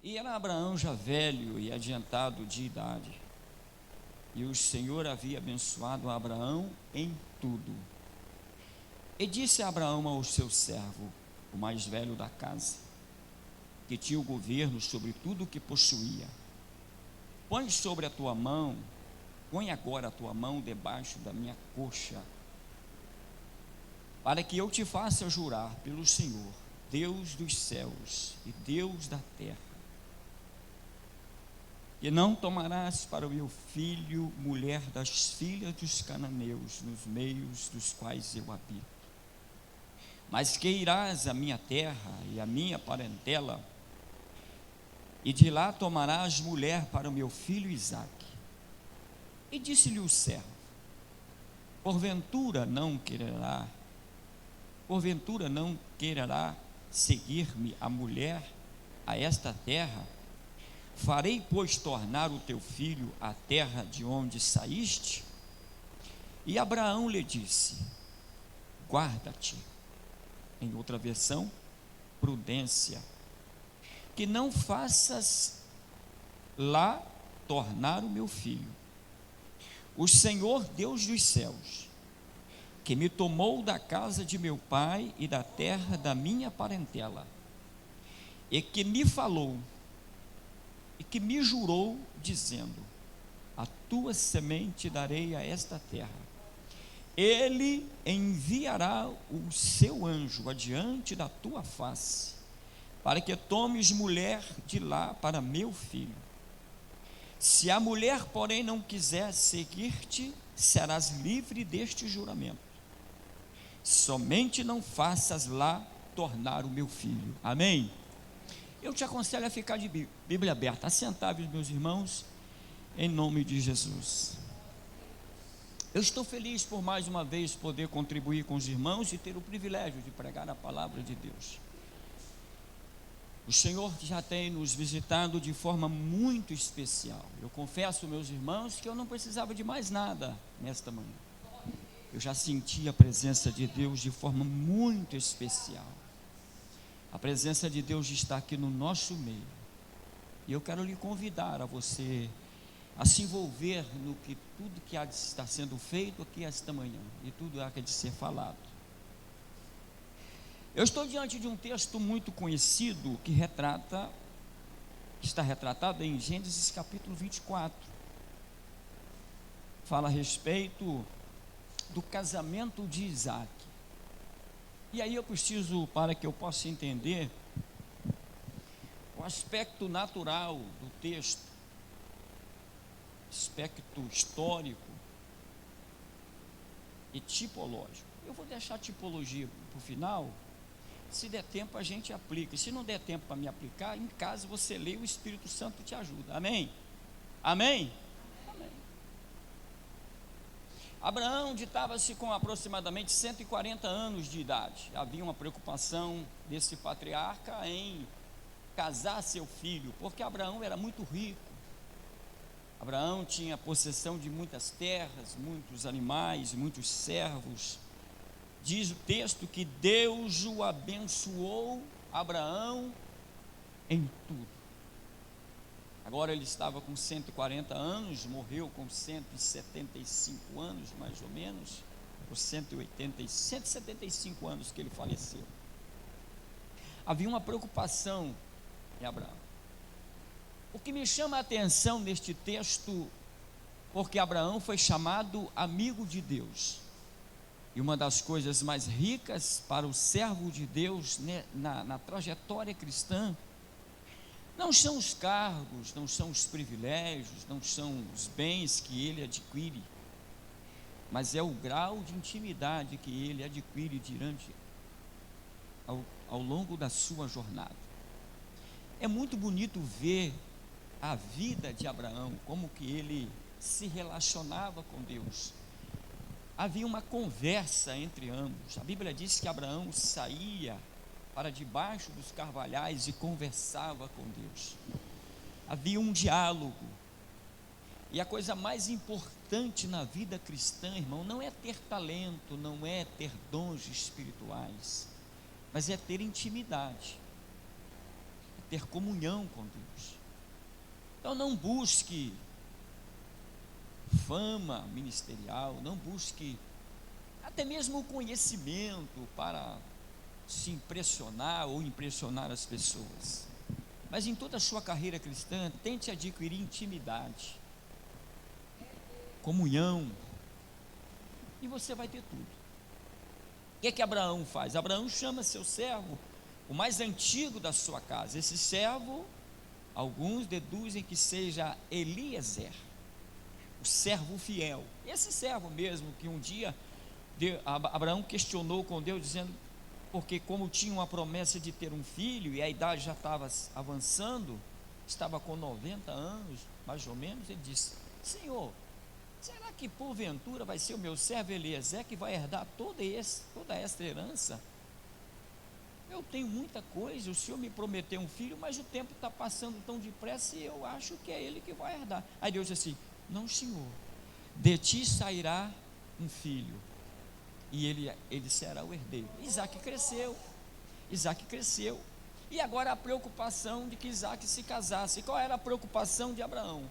E era Abraão já velho e adiantado de idade, e o Senhor havia abençoado Abraão em tudo. E disse Abraão ao seu servo, o mais velho da casa, que tinha o governo sobre tudo o que possuía: põe sobre a tua mão, põe agora a tua mão debaixo da minha coxa, para que eu te faça jurar pelo Senhor, Deus dos céus e Deus da terra, que não tomarás para o meu filho mulher das filhas dos cananeus, nos meios dos quais eu habito, mas que irás à minha terra e à minha parentela, e de lá tomarás mulher para o meu filho Isaque. E disse-lhe o servo: porventura não quererá seguir-me a mulher a esta terra? Farei, pois, tornar o teu filho à terra de onde saíste? E Abraão lhe disse: guarda-te. Em outra versão, prudência, que não faças lá tornar o meu filho. O Senhor Deus dos céus, que me tomou da casa de meu pai e da terra da minha parentela, e que me falou e que me jurou, dizendo: a tua semente darei a esta terra. Ele enviará o seu anjo adiante da tua face, para que tomes mulher de lá para meu filho. Se a mulher, porém, não quiser seguir-te, serás livre deste juramento. Somente não faças lá tornar o meu filho. Amém? Eu te aconselho a ficar de Bíblia aberta, assentáveis, meus irmãos, em nome de Jesus. Eu estou feliz por mais uma vez poder contribuir com os irmãos e ter o privilégio de pregar a palavra de Deus. O Senhor já tem nos visitado de forma muito especial. Eu confesso, meus irmãos, que eu não precisava de mais nada nesta manhã. Eu já senti a presença de Deus de forma muito especial. A presença de Deus está aqui no nosso meio. E eu quero lhe convidar a você a se envolver no que tudo que há de estar sendo feito aqui esta manhã, e tudo há de ser falado. Eu estou diante de um texto muito conhecido que está retratado em Gênesis capítulo 24. Fala a respeito do casamento de Isaque. E aí eu preciso, para que eu possa entender o aspecto natural do texto, aspecto histórico e tipológico. Eu vou deixar a tipologia para o final. Se der tempo a gente aplica. Se não der tempo para me aplicar, em casa você lê, o Espírito Santo te ajuda. Amém? Amém? Amém. Abraão ditava-se com aproximadamente 140 anos de idade. Havia uma preocupação desse patriarca em casar seu filho, porque Abraão era muito rico. Abraão tinha possessão de muitas terras, muitos animais, muitos servos. Diz o texto que Deus o abençoou, Abraão, em tudo. Agora ele estava com 140 anos, morreu com 175 anos, mais ou menos, ou 175 anos que ele faleceu. Havia uma preocupação em Abraão. O que me chama a atenção neste texto, porque Abraão foi chamado amigo de Deus, e uma das coisas mais ricas para o servo de Deus, né, na trajetória cristã, não são os cargos, não são os privilégios, não são os bens que ele adquire, mas é o grau de intimidade que ele adquire ao longo da sua jornada. É muito bonito ver a vida de Abraão, como que ele se relacionava com Deus. Havia uma conversa entre ambos. A Bíblia diz que Abraão saía para debaixo dos carvalhais e conversava com Deus. Havia um diálogo. E a coisa mais importante na vida cristã, irmão, não é ter talento, não é ter dons espirituais, mas é ter intimidade. ter comunhão com Deus. Então não busque fama ministerial, não busque até mesmo o conhecimento para se impressionar ou impressionar as pessoas. Mas em toda a sua carreira cristã, tente adquirir intimidade, comunhão, e você vai ter tudo. O que é que Abraão faz? Abraão chama seu servo, o mais antigo da sua casa. Esse servo, alguns deduzem que seja Eliezer, o servo fiel. Esse servo mesmo que um dia Abraão questionou com Deus, dizendo, porque como tinha uma promessa de ter um filho, e a idade já estava avançando, estava com 90 anos, mais ou menos, ele disse, Senhor, será que porventura vai ser o meu servo Eliezer que vai herdar toda esta herança? Eu tenho muita coisa, o Senhor me prometeu um filho, mas o tempo está passando tão depressa e eu acho que é ele que vai herdar. Aí Deus disse assim, não, Senhor, de ti sairá um filho, e ele será o herdeiro. Isaac cresceu, e agora a preocupação de que Isaac se casasse. Qual era a preocupação de Abraão?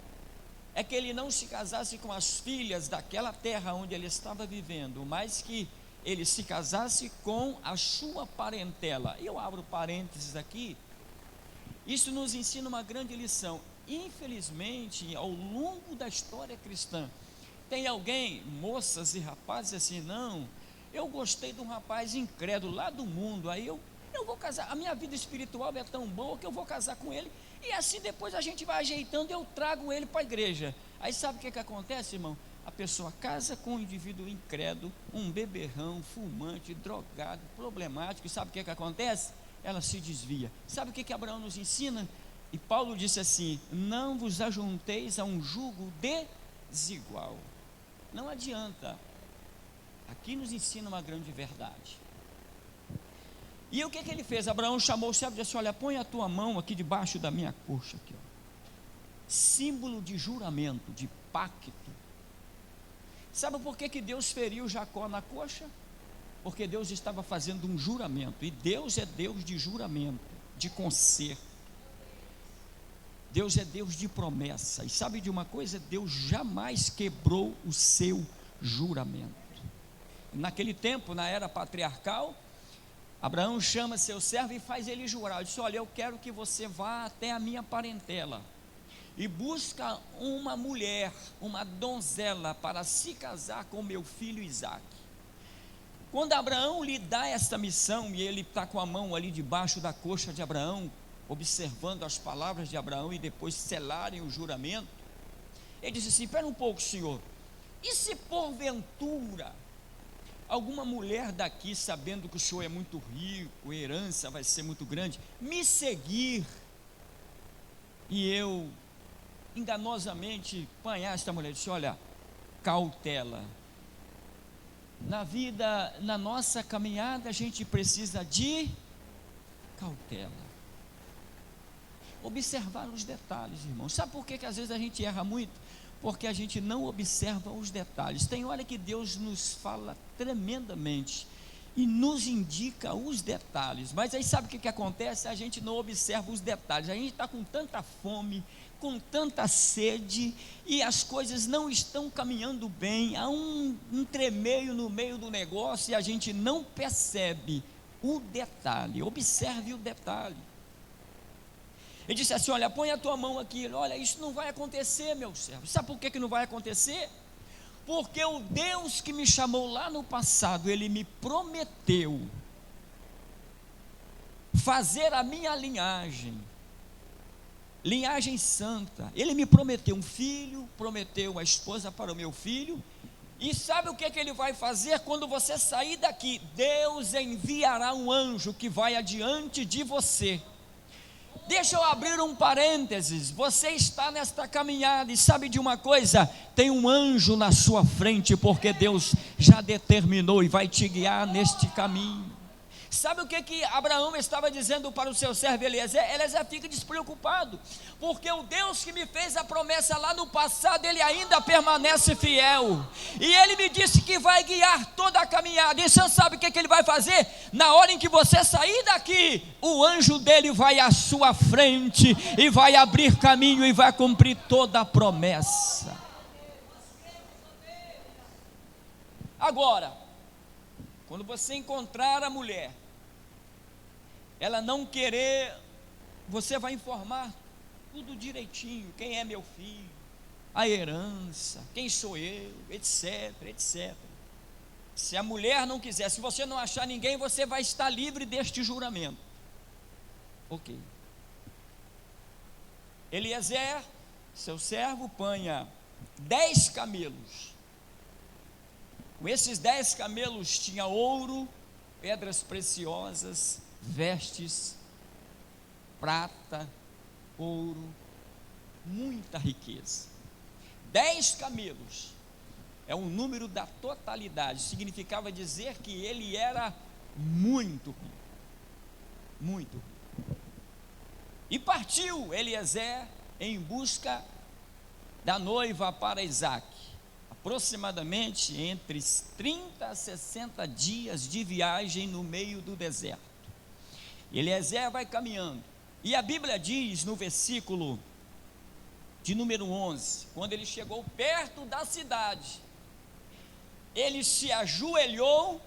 É que ele não se casasse com as filhas daquela terra onde ele estava vivendo, mas que ele se casasse com a sua parentela. Eu abro parênteses aqui, isso nos ensina uma grande lição. Infelizmente, ao longo da história cristã, tem alguém, moças e rapazes assim, não, eu gostei de um rapaz incrédulo lá do mundo, aí eu vou casar, a minha vida espiritual é tão boa que eu vou casar com ele, e assim depois a gente vai ajeitando, eu trago ele para a igreja. Aí sabe o que acontece, irmão? A pessoa casa com um indivíduo incrédulo, um beberrão, fumante, drogado, problemático, e sabe o que acontece? Ela se desvia. Sabe o que Abraão nos ensina? E Paulo disse assim, não vos ajunteis a um jugo desigual. Não adianta. Aqui nos ensina uma grande verdade. E o que ele fez? Abraão chamou o servo e disse, olha, põe a tua mão aqui debaixo da minha coxa, aqui, ó. Símbolo de juramento, de pacto. Sabe por que Deus feriu Jacó na coxa? Porque Deus estava fazendo um juramento, e Deus é Deus de juramento, de conserto. Deus é Deus de promessa, e sabe de uma coisa? Deus jamais quebrou o seu juramento. Naquele tempo, na era patriarcal, Abraão chama seu servo e faz ele jurar. Ele disse, olha, eu quero que você vá até a minha parentela e busca uma mulher, uma donzela, para se casar com meu filho Isaac. Quando Abraão lhe dá esta missão, e ele está com a mão ali debaixo da coxa de Abraão, observando as palavras de Abraão e depois selarem o juramento, ele disse assim, espera um pouco, Senhor, e se porventura alguma mulher daqui, sabendo que o Senhor é muito rico, a herança vai ser muito grande, me seguir, e eu enganosamente apanhar esta mulher? Disse, olha, cautela. Na vida, na nossa caminhada, a gente precisa de cautela, observar os detalhes, irmão. Sabe por que às vezes a gente erra muito? Porque a gente não observa os detalhes. Tem hora que Deus nos fala tremendamente e nos indica os detalhes, mas aí sabe o que acontece? A gente não observa os detalhes. A gente está com tanta fome, com tanta sede, e as coisas não estão caminhando bem, há um entremeio no meio do negócio, e a gente não percebe o detalhe. Observe o detalhe. Ele disse assim, olha, põe a tua mão aqui. Olha, isso não vai acontecer, meu servo. Sabe por que não vai acontecer? Porque o Deus que me chamou lá no passado, Ele me prometeu fazer a minha linhagem santa. Ele me prometeu um filho, prometeu uma esposa para o meu filho. E sabe o que Ele vai fazer quando você sair daqui? Deus enviará um anjo que vai adiante de você. Deixa eu abrir um parênteses. Você está nesta caminhada e sabe de uma coisa? Tem um anjo na sua frente, porque Deus já determinou e vai te guiar neste caminho. Sabe o que Abraão estava dizendo para o seu servo Eliezer? Eliezer, fica despreocupado, porque o Deus que me fez a promessa lá no passado, Ele ainda permanece fiel, e Ele me disse que vai guiar toda a caminhada. E você sabe o que Ele vai fazer? Na hora em que você sair daqui, o anjo dele vai à sua frente, e vai abrir caminho, e vai cumprir toda a promessa. Agora, quando você encontrar a mulher, ela não querer, você vai informar tudo direitinho: quem é meu filho, a herança, quem sou eu, etc, etc. Se a mulher não quiser, se você não achar ninguém, você vai estar livre deste juramento. Ok. Eliezer, seu servo, ponha 10 camelos. Com esses 10 camelos tinha ouro, pedras preciosas, vestes, prata, ouro, muita riqueza. 10 camelos é o número da totalidade, significava dizer que ele era muito rico, muito rico. E partiu Eliezer em busca da noiva para Isaque, aproximadamente entre 30 a 60 dias de viagem no meio do deserto. Eliezer vai caminhando, e a Bíblia diz no versículo de número 11, quando ele chegou perto da cidade, ele se ajoelhou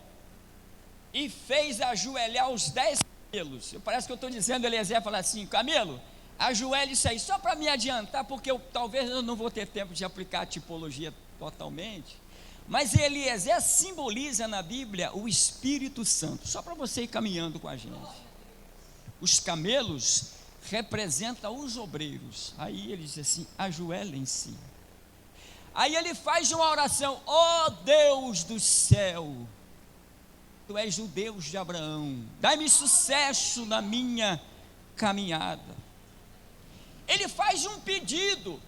e fez ajoelhar os 10 camelos. Parece que eu estou dizendo, Eliezer fala assim: camelo, ajoelhe isso aí, só para me adiantar, porque talvez eu não vou ter tempo de aplicar a tipologia totalmente, mas Eliezer simboliza na Bíblia o Espírito Santo, só para você ir caminhando com a gente. Os camelos representam os obreiros. Aí ele diz assim: ajoelhem-se. Aí ele faz uma oração: ó Deus do céu, Tu és o Deus de Abraão, dai-me sucesso na minha caminhada. Ele faz um pedido.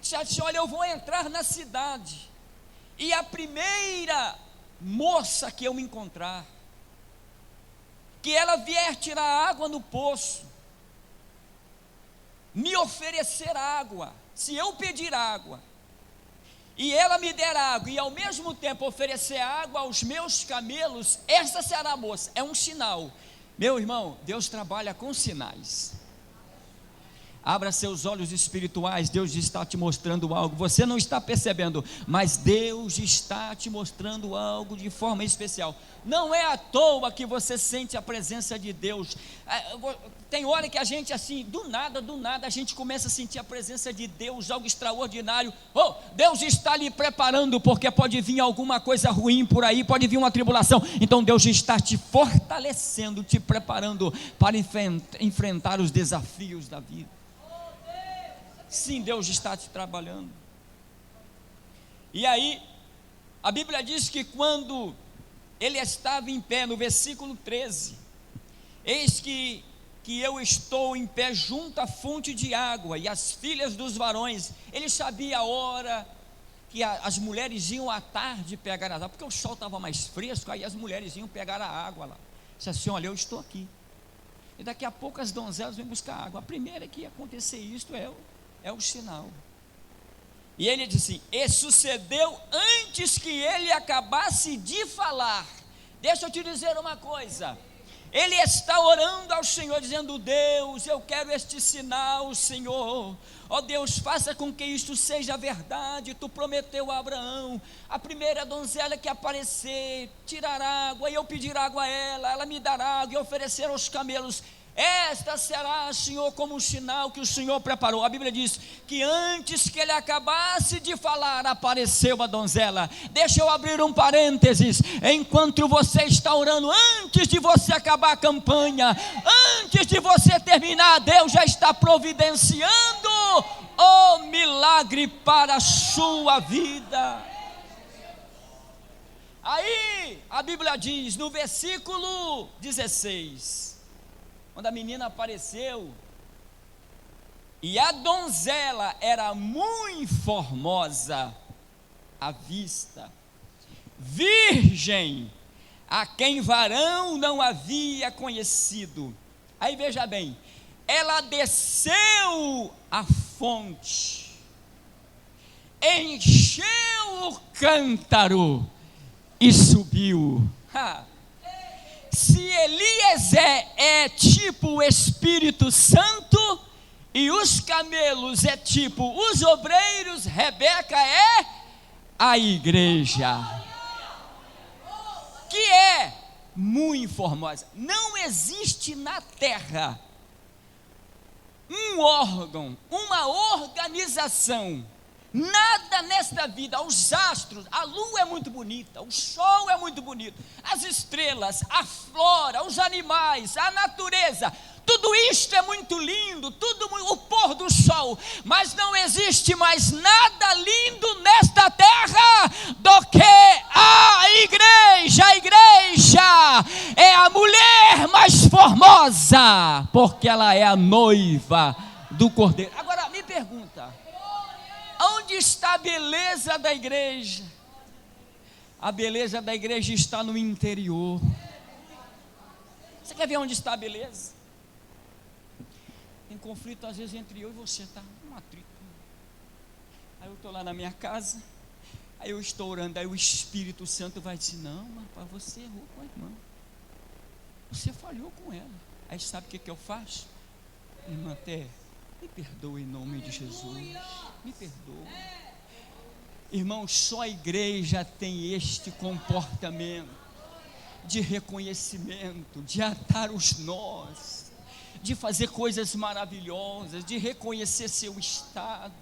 Diz assim: olha, eu vou entrar na cidade, e a primeira moça que eu me encontrar, que ela vier tirar água no poço, me oferecer água, se eu pedir água, e ela me der água, e ao mesmo tempo oferecer água aos meus camelos, essa será a moça. É um sinal. Meu irmão, Deus trabalha com sinais. Abra seus olhos espirituais, Deus está te mostrando algo, você não está percebendo, mas Deus está te mostrando algo de forma especial. Não é à toa que você sente a presença de Deus. Tem hora que a gente assim, do nada, a gente começa a sentir a presença de Deus, algo extraordinário. Oh, Deus está lhe preparando, porque pode vir alguma coisa ruim por aí, pode vir uma tribulação. Então Deus está te fortalecendo, te preparando para enfrentar os desafios da vida. Sim, Deus está te trabalhando. E aí, a Bíblia diz que quando ele estava em pé, no versículo 13, eis que eu estou em pé junto à fonte de água, e as filhas dos varões, ele sabia a hora que as mulheres iam à tarde pegar a água, porque o sol estava mais fresco, aí as mulheres iam pegar a água lá. Disse assim: olha, eu estou aqui, e daqui a pouco as donzelas vêm buscar água. A primeira que ia acontecer isto é o sinal. E ele disse: e sucedeu antes que ele acabasse de falar. Deixa eu te dizer uma coisa, ele está orando ao Senhor, dizendo: Deus, eu quero este sinal, Senhor, ó Deus, faça com que isto seja verdade. Tu prometeu a Abraão, a primeira donzela que aparecer, tirar água, e eu pedir água a ela me dará água, e oferecer aos camelos. Esta será, Senhor, como um sinal que o Senhor preparou. A Bíblia diz que antes que ele acabasse de falar, apareceu a donzela. Deixa eu abrir um parênteses. Enquanto você está orando, antes de você acabar a campanha, antes de você terminar, Deus já está providenciando o milagre para a sua vida. Aí a Bíblia diz no versículo 16, quando a menina apareceu, e a donzela era muito formosa à vista, virgem, a quem varão não havia conhecido. Aí veja bem, ela desceu a fonte, encheu o cântaro e subiu. Se Eliezer é tipo o Espírito Santo e os camelos é tipo os obreiros, Rebeca é a igreja, que é muito formosa. Não existe na terra um órgão, uma organização, nada nesta vida, os astros, a lua é muito bonita, o sol é muito bonito, as estrelas, a flora, os animais, a natureza, tudo isto é muito lindo, o pôr do sol, mas não existe mais nada lindo nesta terra do que a igreja. A igreja é a mulher mais formosa, porque ela é a noiva do Cordeiro. Agora me pergunta, onde está a beleza da igreja? A beleza da igreja está no interior. Você quer ver onde está a beleza? Tem conflito às vezes entre eu e você, tá? Um atrito. Aí eu estou lá na minha casa, aí eu estou orando, aí o Espírito Santo vai dizer: não, rapaz, você errou com a irmã, você falhou com ela. Aí sabe o que eu faço? Irmã Té, me perdoe em nome de Jesus, me perdoe. Irmão, só a igreja tem este comportamento de reconhecimento, de atar os nós, de fazer coisas maravilhosas, de reconhecer seu estado.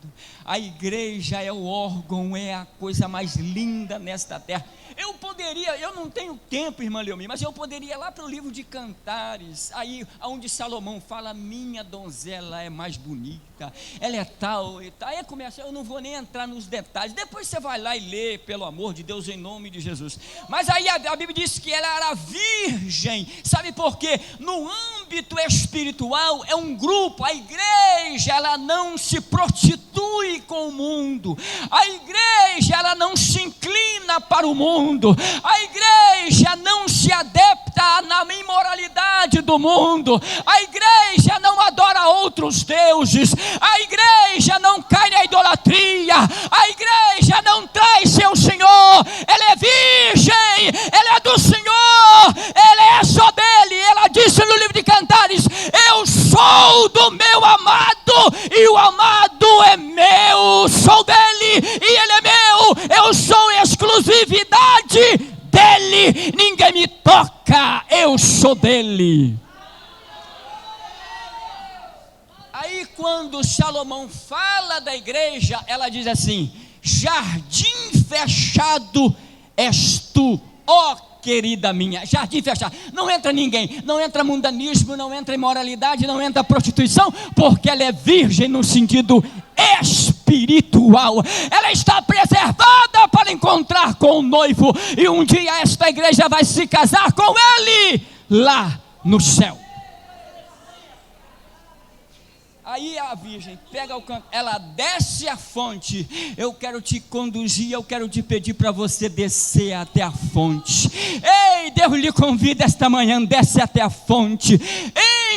A igreja é o órgão, é a coisa mais linda nesta terra. Eu não tenho tempo, irmã Leomi, mas eu poderia ir lá para o livro de Cantares, aí onde Salomão fala: minha donzela é mais bonita, ela é tal e tal. Aí começa, eu não vou nem entrar nos detalhes, depois você vai lá e lê, pelo amor de Deus, em nome de Jesus. Mas aí a Bíblia diz que ela era virgem. Sabe por quê? No âmbito espiritual é um grupo. A igreja, ela não se prostitui com o mundo, a igreja, ela não se inclina para o mundo, a igreja não se adapta na imoralidade do mundo, a igreja não adora outros deuses, a igreja não cai na idolatria, a igreja não traz seu Senhor, ela é virgem, ela é do Senhor, ela é só dele. Ela disse no livro de Cantares: eu sou do meu amado e o amado é meu, sou dele e ele é meu, eu sou exclusividade dele, ninguém me toca, eu sou dele. Aí quando Salomão fala da igreja, ela diz assim: jardim fechado és tu, ó querida minha, jardim fechado, não entra ninguém, não entra mundanismo, não entra imoralidade, não entra prostituição, porque ela é virgem no sentido espiritual, ela está preservada para encontrar com o noivo, e um dia esta igreja vai se casar com ele, lá no céu. Aí a virgem pega o canto, ela desce a fonte. Eu quero te conduzir, eu quero te pedir para você descer até a fonte. Ei, Deus lhe convida esta manhã, desce até a fonte,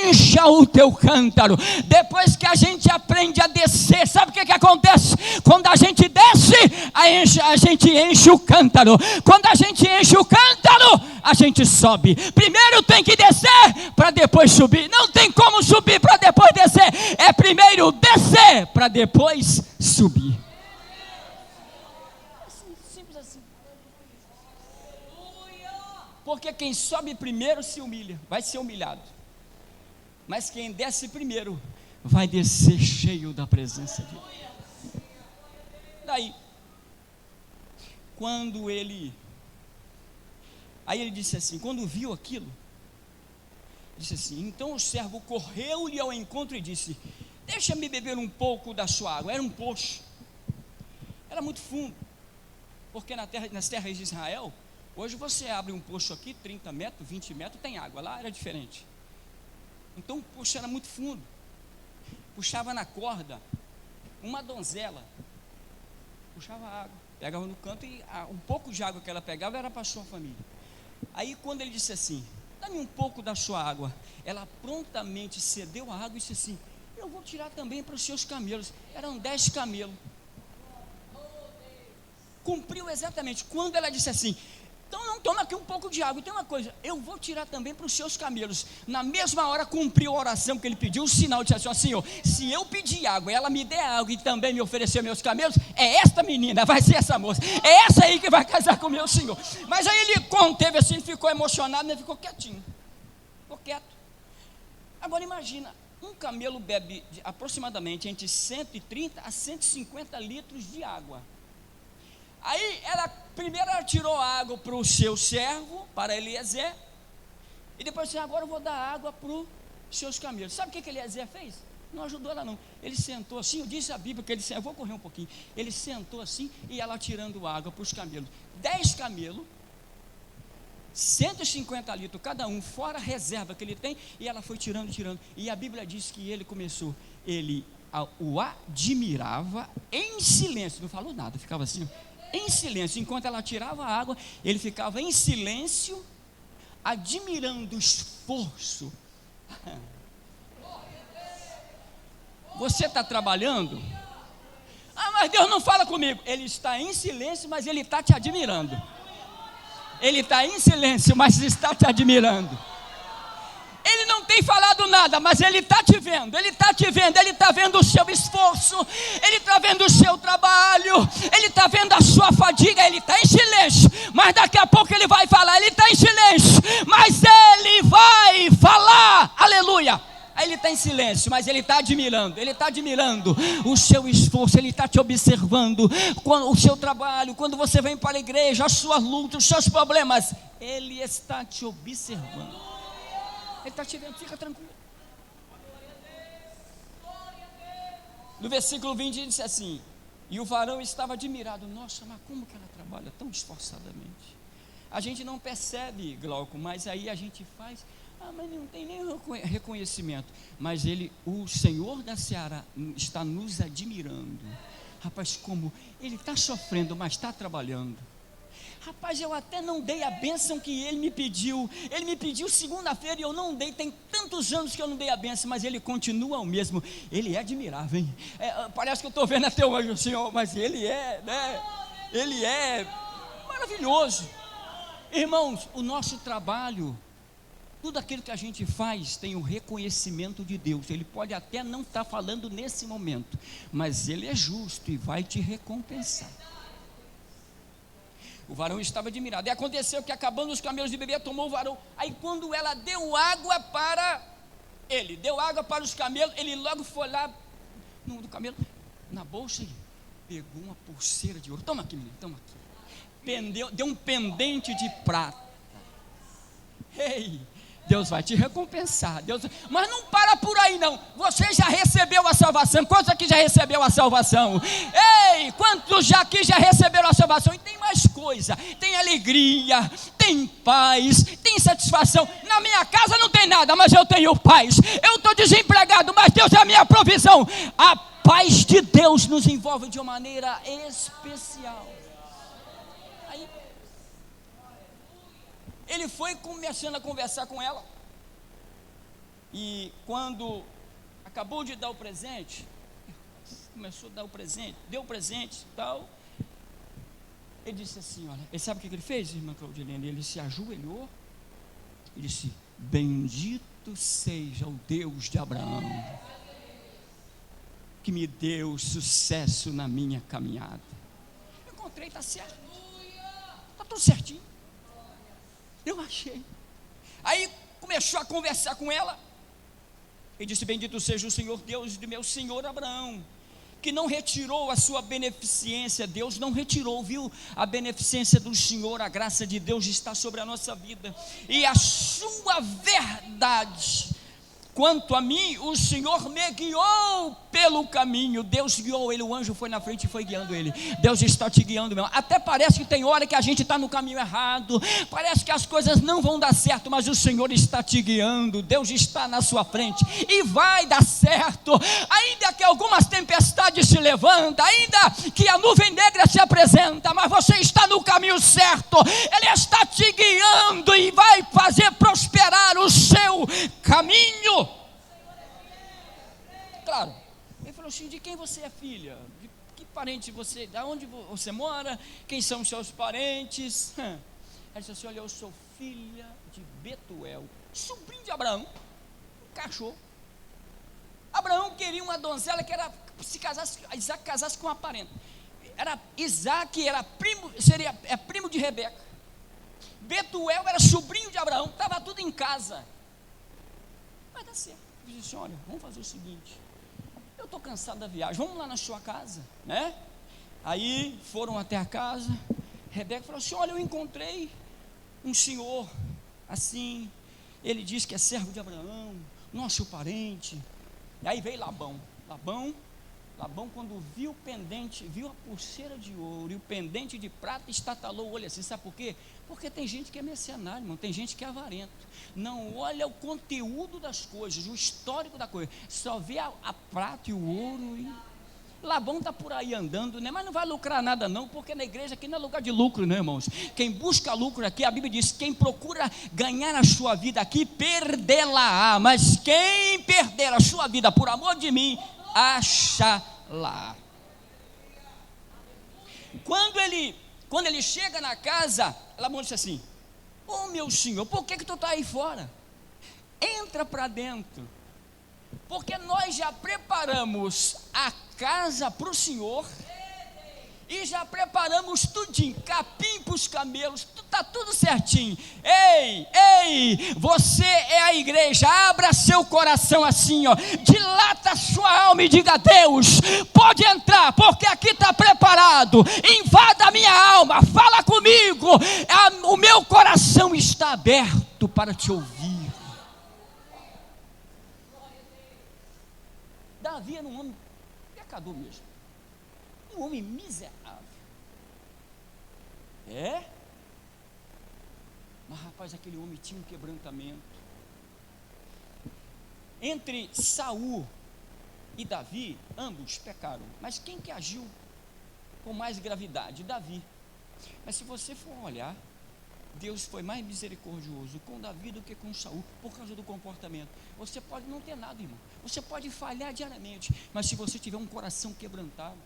encha o teu cântaro. Depois que a gente aprende a descer, sabe o que acontece? Quando a gente desce, a gente enche o cântaro. Quando a gente enche o cântaro, a gente sobe. Primeiro tem que descer para depois subir. Não tem como subir para depois descer. É primeiro descer para depois subir. Simples assim. Porque quem sobe primeiro se humilha, vai ser humilhado. Mas quem desce primeiro vai descer cheio da presença de Deus. Daí, quando ele disse assim, quando viu aquilo, disse assim: então o servo correu-lhe ao encontro e disse: deixa-me beber um pouco da sua água. Era um poço, era muito fundo, porque nas terras de Israel, hoje você abre um poço aqui, 30 metros, 20 metros, tem água. Lá era diferente. Então o poço era muito fundo, puxava na corda, uma donzela puxava água. Pegava no canto e um pouco de água que ela pegava era para a sua família. Aí quando ele disse assim, dá-me um pouco da sua água, ela prontamente cedeu a água e disse assim, eu vou tirar também para os seus camelos. Eram 10 camelos. Cumpriu exatamente. Quando ela disse assim, então não, toma aqui um pouco de água, e tem uma coisa, eu vou tirar também para os seus camelos. Na mesma hora cumpriu a oração que ele pediu, o sinal, disse assim, ó, Senhor, se eu pedir água, ela me der água e também me oferecer meus camelos, é esta menina, vai ser essa moça, é essa aí que vai casar com o meu Senhor. Mas aí ele conteve assim, ficou emocionado, mas ficou quietinho, ficou quieto. Agora imagina, um camelo bebe aproximadamente entre 130 a 150 litros de água. Aí primeiro ela tirou água para o seu servo, para Eliezer, e depois disse, agora eu vou dar água para os seus camelos. Sabe o que Eliezer fez? Não ajudou ela não, ele sentou assim, disse a Bíblia que ele sentou, eu vou correr um pouquinho, ele sentou assim e ela tirando água para os camelos, 10 camelos, 150 litros cada um, fora a reserva que ele tem, e ela foi tirando, e a Bíblia diz que ele começou, ele o admirava em silêncio, não falou nada, ficava assim, em silêncio, enquanto ela tirava a água, ele ficava em silêncio, admirando o esforço. Você está trabalhando? Ah, mas Deus não fala comigo. Ele está em silêncio, mas ele está te admirando. Ele está em silêncio, mas está te admirando. Ele não tem falado nada, mas ele está te vendo, ele está te vendo, ele está vendo o seu esforço, ele está vendo o seu trabalho, ele está vendo a sua fadiga, ele está em silêncio, mas daqui a pouco ele vai falar, ele está em silêncio, mas ele vai falar, aleluia. Aí ele está em silêncio, mas ele está admirando o seu esforço, ele está te observando, o seu trabalho, quando você vem para a igreja, as suas lutas, os seus problemas, ele está te observando. Ele está te vendo, fica tranquilo. No versículo 20 ele disse assim, e o varão estava admirado, nossa, mas como que ela trabalha tão esforçadamente? A gente não percebe, Glauco, mas aí a gente faz, mas não tem nem reconhecimento, mas o Senhor da Seara está nos admirando. Rapaz, como ele está sofrendo, mas está trabalhando. Rapaz, eu até não dei a bênção que ele me pediu segunda-feira e eu não dei, tem tantos anos que eu não dei a bênção, mas ele continua o mesmo. Ele é admirável, hein? Parece que eu estou vendo até hoje o Senhor, mas ele é, né? Ele é maravilhoso. Irmãos, o nosso trabalho, tudo aquilo que a gente faz tem o reconhecimento de Deus. Ele pode até não estar falando nesse momento, mas ele é justo e vai te recompensar. O varão estava admirado, e aconteceu que acabando os camelos de beber, tomou o varão, aí quando ela deu água para ele, deu água para os camelos, ele logo foi lá no camelo, na bolsa, e pegou uma pulseira de ouro, toma aqui menino, toma aqui, deu um pendente de prata. Ei, Deus vai te recompensar, mas não para por aí não, você já recebeu a salvação. Quantos aqui já recebeu a salvação? Ei, quantos aqui já receberam a salvação? E tem mais coisa, tem alegria, tem paz, tem satisfação. Na minha casa não tem nada, mas eu tenho paz. Eu estou desempregado, mas Deus é a minha provisão. A paz de Deus nos envolve de uma maneira especial. Aí ele foi começando a conversar com ela, e quando acabou de dar o presente, começou a dar o presente, deu o presente e tal, ele disse assim, olha, ele sabe o que ele fez, irmã Claudilene? Ele se ajoelhou e disse, bendito seja o Deus de Abraão, que me deu sucesso na minha caminhada. Eu encontrei, está certo, está tudo certinho. Eu achei. Aí começou a conversar com ela. E disse, bendito seja o Senhor Deus de meu senhor Abraão, que não retirou a sua beneficência. Deus não retirou, viu? A beneficência do Senhor, a graça de Deus está sobre a nossa vida, e a sua verdade quanto a mim, o Senhor me guiou pelo caminho. Deus guiou ele, o anjo foi na frente e foi guiando ele. Deus está te guiando mesmo. Até parece que tem hora que a gente está no caminho errado, parece que as coisas não vão dar certo, mas o Senhor está te guiando. Deus está na sua frente e vai dar certo. Ainda que algumas tempestades se levantam, ainda que a nuvem negra se apresenta, mas você está no caminho certo. Ele está te guiando e vai fazer prosperar o seu caminho. Claro, ele falou assim: de quem você é filha? De que parente você, de onde você mora? Quem são os seus parentes? Ele disse assim: olha, eu sou filha de Betuel, sobrinho de Abraão, um cachorro. Abraão queria uma donzela que era, se casasse, Isaac casasse com uma parente. Isaac era primo, primo de Rebeca. Betuel era sobrinho de Abraão, estava tudo em casa. Vai dar certo. Eu disse assim: olha, vamos fazer o seguinte, eu estou cansado da viagem, vamos lá na sua casa, né? Aí foram até a casa. Rebeca falou assim: olha, eu encontrei um senhor assim, ele diz que é servo de Abraão, nosso parente. E aí veio Labão, quando viu o pendente, viu a pulseira de ouro e o pendente de prata, estatalou o olho assim. Sabe por quê? Porque tem gente que é mercenário, irmão, tem gente que é avarento, não olha o conteúdo das coisas, o histórico da coisa, só vê a prata e o ouro. E Labão está por aí andando, né? Mas não vai lucrar nada não, porque na igreja aqui não é lugar de lucro, né, irmãos? Quem busca lucro aqui, a Bíblia diz: quem procura ganhar a sua vida aqui, perdê-la-á, mas quem perder a sua vida por amor de mim, acha-la. Quando ele chega na casa, Labão disse assim: ô meu senhor, por que tu está aí fora? Entra para dentro, porque nós já preparamos a casa para o senhor e já preparamos tudinho, capim para os camelos, está tudo certinho. Ei, você é a igreja, abra seu coração assim, ó, dilata sua alma e diga: Deus, pode entrar, porque aqui está preparado, invada a minha alma, fala comigo, o meu coração está aberto para te ouvir. Davi era um homem pecador mesmo, um homem miserável. Mas rapaz, aquele homem tinha um quebrantamento. Entre Saul e Davi, ambos pecaram, mas quem que agiu com mais gravidade? Davi. Mas se você for olhar, Deus foi mais misericordioso com Davi do que com Saul, por causa do comportamento. Você pode não ter nada, irmão, você pode falhar diariamente, mas se você tiver um coração quebrantado,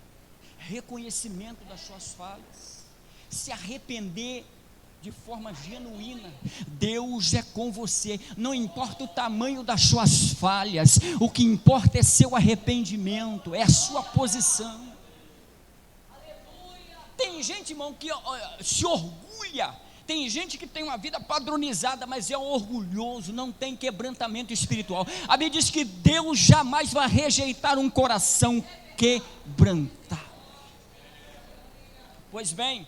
reconhecimento das suas falhas, se arrepender de forma genuína, Deus é com você. Não importa o tamanho das suas falhas, o que importa é seu arrependimento, é a sua posição. Tem gente, irmão, que se orgulha. Tem gente que tem uma vida padronizada, mas é orgulhoso, não tem quebrantamento espiritual. A Bíblia diz que Deus jamais vai rejeitar um coração quebrantado. Pois bem,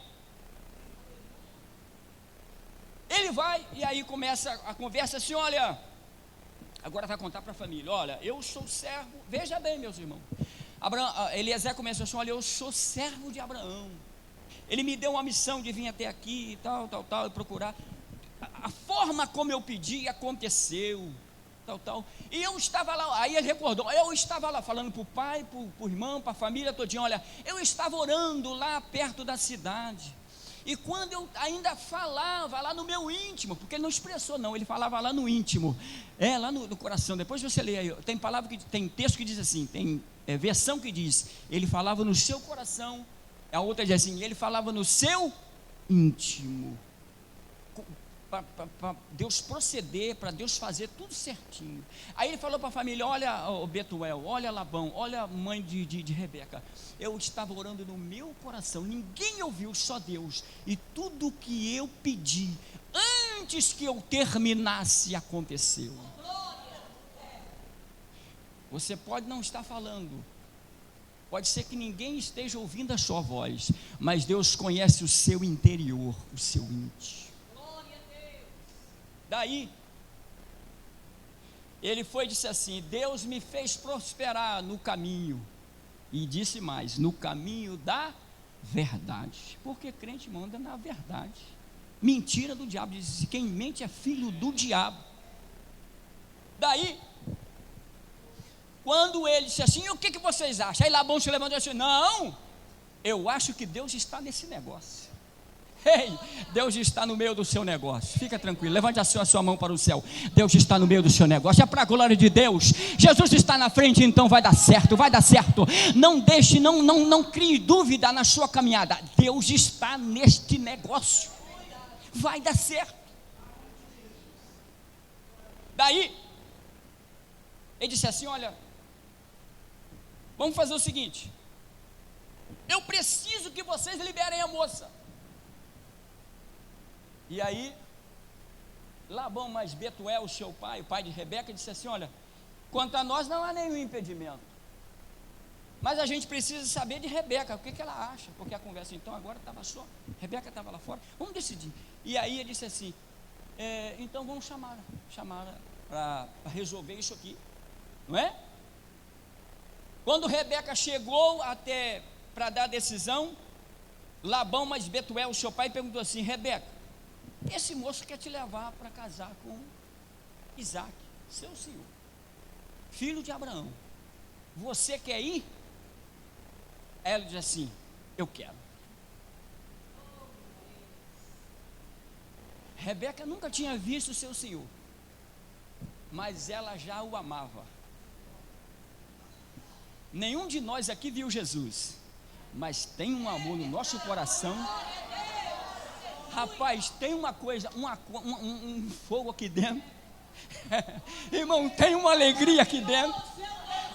ele vai e aí começa a conversa assim: olha, agora vai contar para a família: olha, eu sou servo, veja bem, meus irmãos, Eliezer começa assim: olha, eu sou servo de Abraão, ele me deu uma missão de vir até aqui e tal, e procurar, a forma como eu pedi aconteceu, tal, e eu estava lá. Aí ele recordou: eu estava lá falando para o pai, para o irmão, para a família todinha: olha, eu estava orando lá perto da cidade, e quando eu ainda falava lá no meu íntimo, porque ele não expressou não, ele falava lá no íntimo, lá no coração. Depois você lê aí, tem texto que diz assim, tem versão que diz, ele falava no seu coração, a outra diz assim, ele falava no seu íntimo, para Deus proceder, para Deus fazer tudo certinho. Aí ele falou para a família: olha, Betuel, olha Labão, olha a mãe de Rebeca, eu estava orando no meu coração, ninguém ouviu, só Deus, e tudo que eu pedi, antes que eu terminasse, aconteceu. Você pode não estar falando, pode ser que ninguém esteja ouvindo a sua voz, mas Deus conhece o seu interior, o seu íntimo. Daí, ele foi e disse assim: Deus me fez prosperar no caminho, e disse mais, no caminho da verdade, porque crente manda na verdade. Mentira do diabo, diz: quem mente é filho do diabo. Daí, quando ele disse assim: o que vocês acham? Aí Labão se levantou e disse: não, eu acho que Deus está nesse negócio. Ei, Deus está no meio do seu negócio. Fica tranquilo, levante a sua mão para o céu. Deus está no meio do seu negócio, é para a glória de Deus. Jesus está na frente, então vai dar certo, vai dar certo. Não deixe, não crie dúvida na sua caminhada. Deus está neste negócio, vai dar certo. Daí, ele disse assim: olha, vamos fazer o seguinte, eu preciso que vocês liberem a moça. E aí, Labão mais Betuel, seu pai, o pai de Rebeca, disse assim: olha, quanto a nós não há nenhum impedimento, mas a gente precisa saber de Rebeca, o que ela acha, porque a conversa então agora estava só, Rebeca estava lá fora, vamos decidir. E aí ele disse assim: então vamos chamar para resolver isso aqui, não é? Quando Rebeca chegou até para dar a decisão, Labão mais Betuel, seu pai, perguntou assim: Rebeca, esse moço quer te levar para casar com Isaac, seu senhor, filho de Abraão, você quer ir? Ela diz assim: eu quero. Rebeca nunca tinha visto o seu senhor, mas ela já o amava. Nenhum de nós aqui viu Jesus, mas tem um amor no nosso coração. Rapaz, tem uma coisa, um fogo aqui dentro. Irmão, tem uma alegria aqui dentro.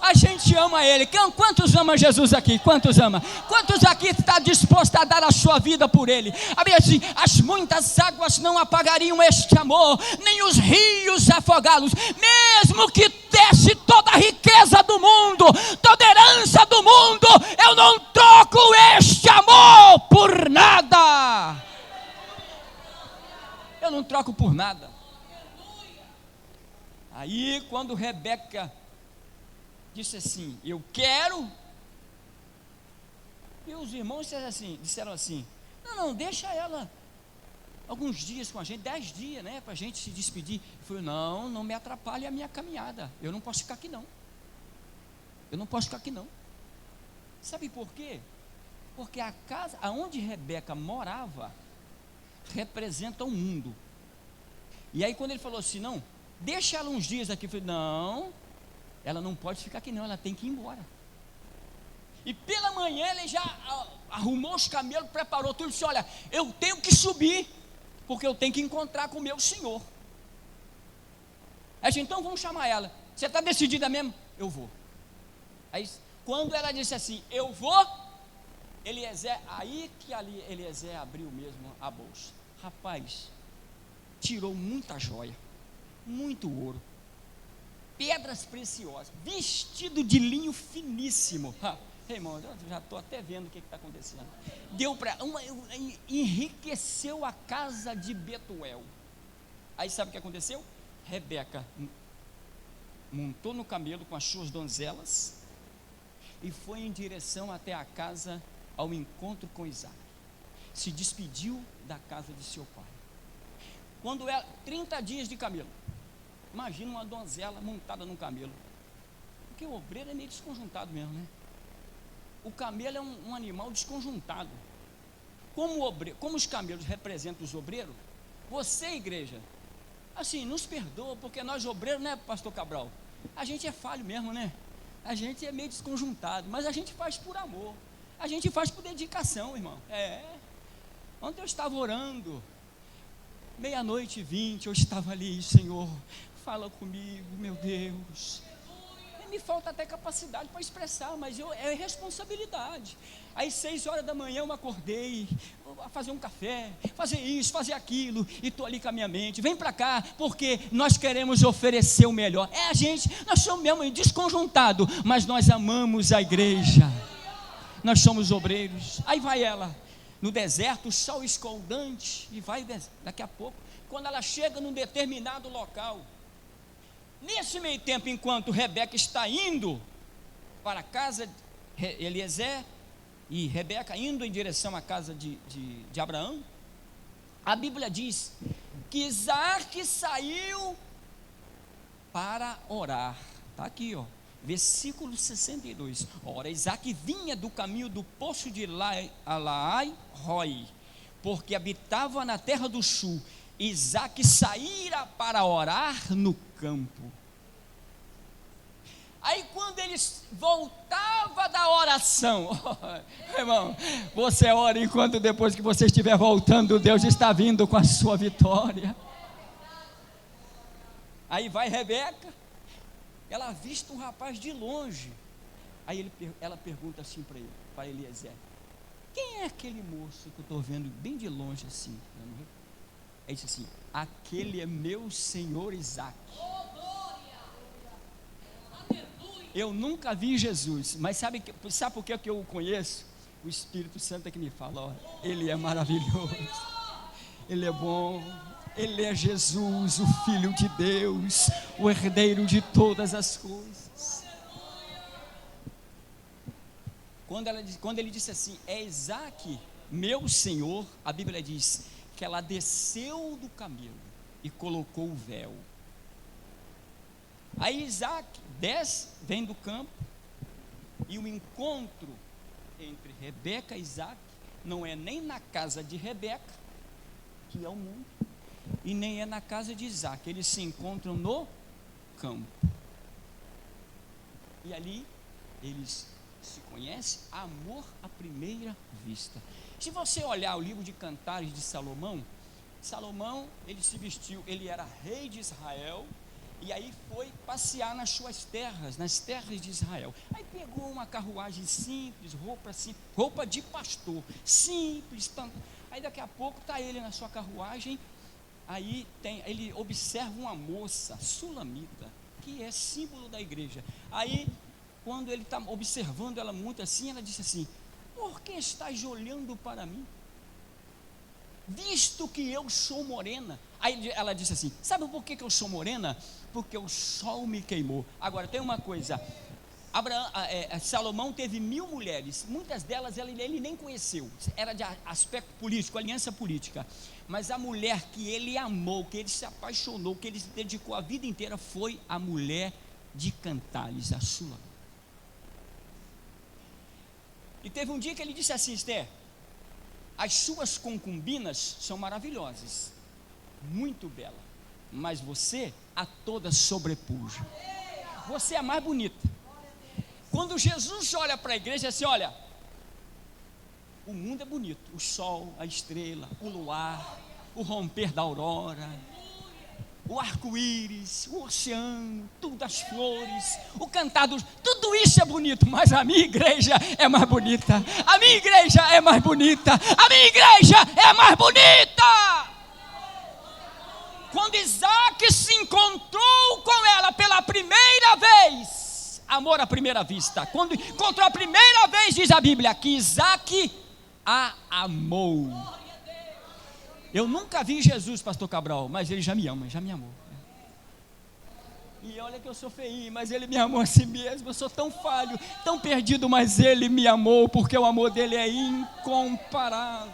A gente ama Ele. Quantos ama Jesus aqui? Quantos ama? Quantos aqui está disposto a dar a sua vida por Ele? A Bíblia diz: as muitas águas não apagariam este amor, nem os rios afogá-los. Mesmo que desse toda a riqueza do mundo, toda a herança do mundo, eu não troco este amor por nada. Eu não troco por nada. Aí quando Rebeca disse assim: eu quero, e os irmãos disseram assim: não, deixa ela alguns dias com a gente, 10 dias, né, para a gente se despedir. Eu falei: não me atrapalhe a minha caminhada, eu não posso ficar aqui não, sabe por quê? Porque a casa aonde Rebeca morava representa o mundo. E aí quando ele falou assim: não, deixa ela uns dias aqui, eu falei: não, ela não pode ficar aqui não, ela tem que ir embora. E pela manhã ele já arrumou os camelos, preparou tudo e disse: olha, eu tenho que subir, porque eu tenho que encontrar com o meu senhor. Aí disse: então vamos chamar ela. Você está decidida mesmo? Eu vou. Aí quando ela disse assim: eu vou, Eliezer, aí que ali Eliezer abriu mesmo a bolsa. Rapaz, tirou muita joia, muito ouro, pedras preciosas, vestido de linho finíssimo. Irmão, eu já estou até vendo o que está acontecendo. Deu para enriqueceu a casa de Betuel. Aí sabe o que aconteceu? Rebeca montou no camelo com as suas donzelas e foi em direção até a casa, ao encontro com Isaac. Se despediu da casa de seu pai. Quando ela, 30 dias de camelo, imagina uma donzela montada num camelo, porque o obreiro é meio desconjuntado mesmo, né? O camelo é um animal desconjuntado. Como os camelos representam os obreiros, você, igreja, assim, nos perdoa, porque nós obreiros, né, pastor Cabral, a gente é falho mesmo, né? A gente é meio desconjuntado, mas a gente faz por amor, a gente faz por dedicação, irmão. Ontem eu estava orando, 00:20, eu estava ali: Senhor, fala comigo, meu Deus. Me falta até capacidade para expressar, mas é responsabilidade. Aí 6 horas da manhã eu acordei, a fazer um café, fazer isso, fazer aquilo, e estou ali com a minha mente: vem para cá, porque nós queremos oferecer o melhor. Nós somos mesmo desconjuntados, mas nós amamos a igreja, nós somos obreiros. Aí vai ela, no deserto, o sol escaldante, e vai daqui a pouco, quando ela chega num determinado local, Nesse meio tempo, enquanto Rebeca está indo para a casa de Eliezer e Rebeca indo em direção à casa de Abraão, a Bíblia diz que Isaac saiu para orar. Está aqui, ó, versículo 62. Ora, Isaac vinha do caminho do poço de Laai-Roi, porque habitava na terra do Sul. Isaac saíra para orar no campo. Aí quando ele voltava da oração, irmão, você ora enquanto depois que você estiver voltando, Deus está vindo com a sua vitória. Aí vai Rebeca, ela avista um rapaz de longe. Aí ela pergunta assim para ele, para Eliezer: quem é aquele moço que eu estou vendo bem de longe assim? Ele disse assim: aquele é meu senhor Isaac. Eu nunca vi Jesus, mas sabe por que eu o conheço? O Espírito Santo é que me fala: ó, ele é maravilhoso, ele é bom, ele é Jesus, o Filho de Deus, o herdeiro de todas as coisas. Quando ele disse assim, é Isaac, meu Senhor, a Bíblia diz que ela desceu do camelo e colocou o véu. Aí Isaac desce, vem do campo, e o encontro entre Rebeca e Isaac não é nem na casa de Rebeca, que é o mundo, e nem é na casa de Isaac. Eles se encontram no campo, e ali eles se conhecem, amor à primeira vista. Se você olhar o livro de Cantares de Salomão, ele se vestiu, ele era rei de Israel, e aí foi passear nas suas terras, nas terras de Israel. Aí pegou uma carruagem simples, roupa de pastor, simples, tanto. Aí daqui a pouco está ele na sua carruagem. Aí ele observa uma moça sulamita, que é símbolo da igreja. Aí, quando ele está observando ela muito assim, ela disse assim: por que estás olhando para mim, visto que eu sou morena? Aí ela disse assim: sabe por que eu sou morena? Porque o sol me queimou. Agora tem uma coisa, Salomão teve 1000 mulheres, muitas delas ele nem conheceu, era de aspecto político, aliança política, mas a mulher que ele amou, que ele se apaixonou, que ele se dedicou a vida inteira, foi a mulher de Cantares, a Sulamita. E teve um dia que ele disse assim: Esther, as suas concubinas são maravilhosas, muito bela, mas você a todas sobrepuja, você é a mais bonita. Quando Jesus olha para a igreja assim, olha, o mundo é bonito, o sol, a estrela, o luar, o romper da aurora, o arco-íris, o oceano, tudo, as flores, o cantar dos, tudo isso é bonito, mas a minha igreja é mais bonita, a minha igreja é mais bonita, a minha igreja é mais bonita. Quando Isaac se encontrou com ela pela primeira vez, amor à primeira vista, quando encontrou a primeira vez, diz a Bíblia, que Isaac a amou. Eu nunca vi Jesus, pastor Cabral, mas ele já me ama, já me amou. E olha que eu sou feio, mas ele me amou a si mesmo. Eu sou tão falho, tão perdido, mas ele me amou, porque o amor dele é incomparável.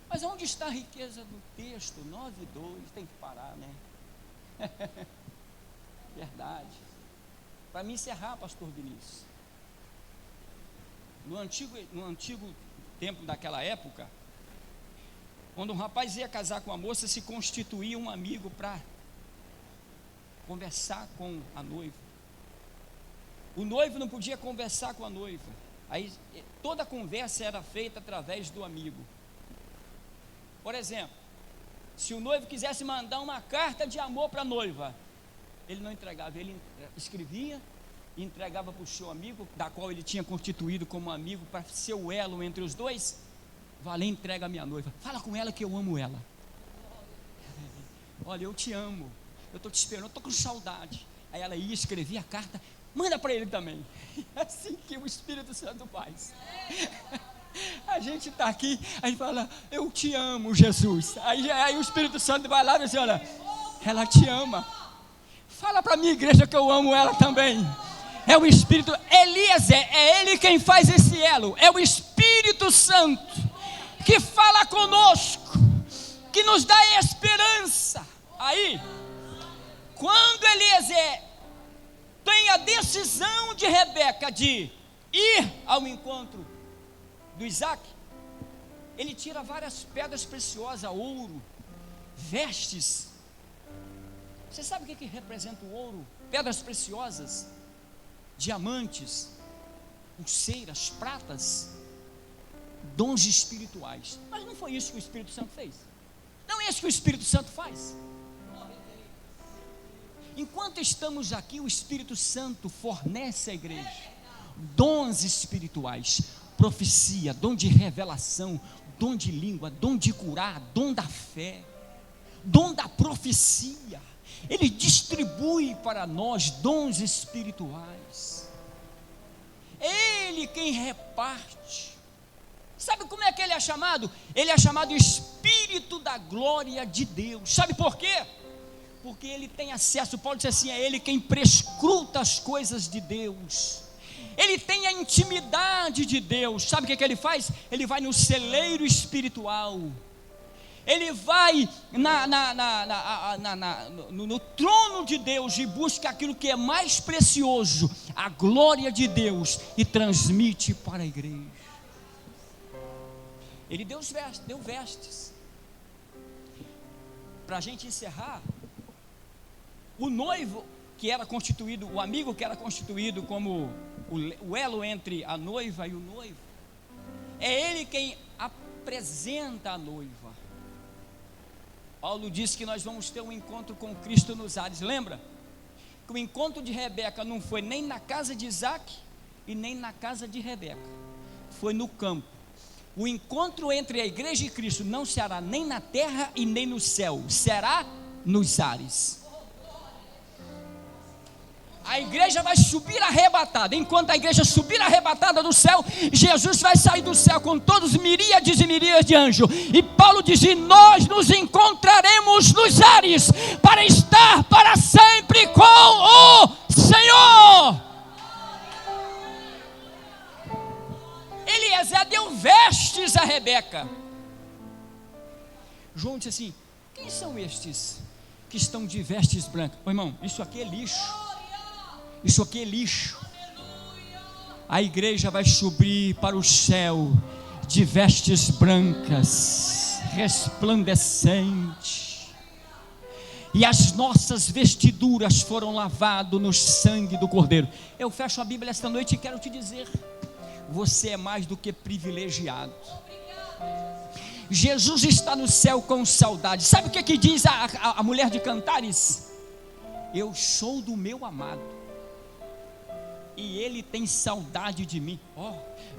Mas onde está a riqueza do texto? 9:2, tem que parar, né? Verdade. Para me encerrar, pastor Vinícius, no antigo tempo daquela época, quando um rapaz ia casar com uma moça, se constituía um amigo para conversar com a noiva. O noivo não podia conversar com a noiva, aí toda a conversa era feita através do amigo. Por exemplo, se o noivo quisesse mandar uma carta de amor para a noiva, ele não entregava, ele escrevia e entregava para o seu amigo, da qual ele tinha constituído como amigo, para ser o elo entre os dois. Valeu, entrega a minha noiva, fala com ela que eu amo ela. Olha, eu te amo, eu estou te esperando, eu estou com saudade. Aí ela ia escrever a carta, manda para ele também. É assim que o Espírito Santo faz. A gente está aqui, a gente fala, eu te amo, Jesus. Aí o Espírito Santo vai lá e diz assim, olha, ela te ama. Fala para a minha igreja que eu amo ela também. É o Espírito, Eliezer, é ele quem faz esse elo. É o Espírito Santo que fala conosco, que nos dá esperança. Aí, quando Eliezer tem a decisão de Rebeca de ir ao encontro do Isaac, ele tira várias pedras preciosas, ouro, vestes. Você sabe o que representa o ouro? Pedras preciosas, diamantes, pulseiras, pratas, dons espirituais. Mas não foi isso que o Espírito Santo fez. Não é isso que o Espírito Santo faz. Enquanto estamos aqui, o Espírito Santo fornece à igreja dons espirituais, profecia, dom de revelação, dom de língua, dom de curar, dom da fé, dom da profecia. Ele distribui para nós dons espirituais. É Ele quem reparte. Sabe como é que ele é chamado? Ele é chamado Espírito da glória de Deus. Sabe por quê? Porque ele tem acesso, Paulo diz assim, é ele quem prescruta as coisas de Deus. Ele tem a intimidade de Deus. Sabe o que ele faz? Ele vai no celeiro espiritual. Ele vai no trono de Deus e busca aquilo que é mais precioso, a glória de Deus, e transmite para a igreja. Ele deu vestes. Para a gente encerrar, o noivo que era constituído, o amigo que era constituído como o elo entre a noiva e o noivo, é ele quem apresenta a noiva. Paulo disse que nós vamos ter um encontro com Cristo nos ares. Lembra? Que o encontro de Rebeca não foi nem na casa de Isaac e nem na casa de Rebeca, foi no campo. O encontro entre a igreja e Cristo não será nem na terra e nem no céu, será nos ares. A igreja vai subir arrebatada. Enquanto a igreja subir arrebatada do céu, Jesus vai sair do céu com todos miríades e miríades de anjos. E Paulo diz, e nós nos encontraremos nos ares, para estar para sempre com o Senhor. Eliezer deu vestes a Rebeca. João disse assim, quem são estes que estão de vestes brancas? Ô irmão, isso aqui é lixo. Isso aqui é lixo. A igreja vai subir para o céu de vestes brancas, resplandecentes, e as nossas vestiduras foram lavadas no sangue do Cordeiro. Eu fecho a Bíblia esta noite e quero te dizer, você é mais do que privilegiado. Jesus está no céu com saudade. Sabe o que diz a mulher de Cantares? Eu sou do meu amado e ele tem saudade de mim.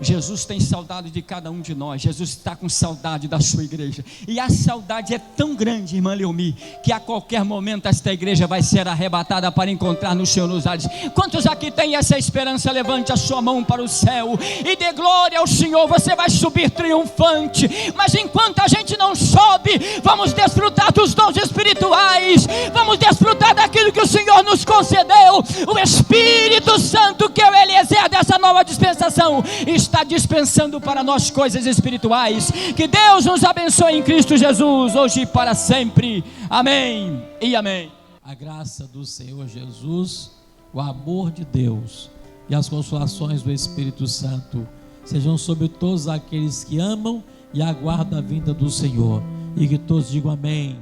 Jesus tem saudade de cada um de nós. Jesus está com saudade da sua igreja, e a saudade é tão grande, irmã Leomi, que a qualquer momento esta igreja vai ser arrebatada para encontrar no Senhor nos ares. Quantos aqui têm essa esperança? Levante a sua mão para o céu e dê glória ao Senhor. Você vai subir triunfante. Mas enquanto a gente não sobe, vamos desfrutar dos dons espirituais, vamos desfrutar daquilo que o Senhor nos concedeu. O Espírito Santo, que é o Eliezer dessa nova dispensação, está dispensando para nós coisas espirituais. Que Deus nos abençoe em Cristo Jesus, hoje e para sempre. Amém e amém. A graça do Senhor Jesus, o amor de Deus e as consolações do Espírito Santo sejam sobre todos aqueles que amam e aguardam a vinda do Senhor, e que todos digam amém.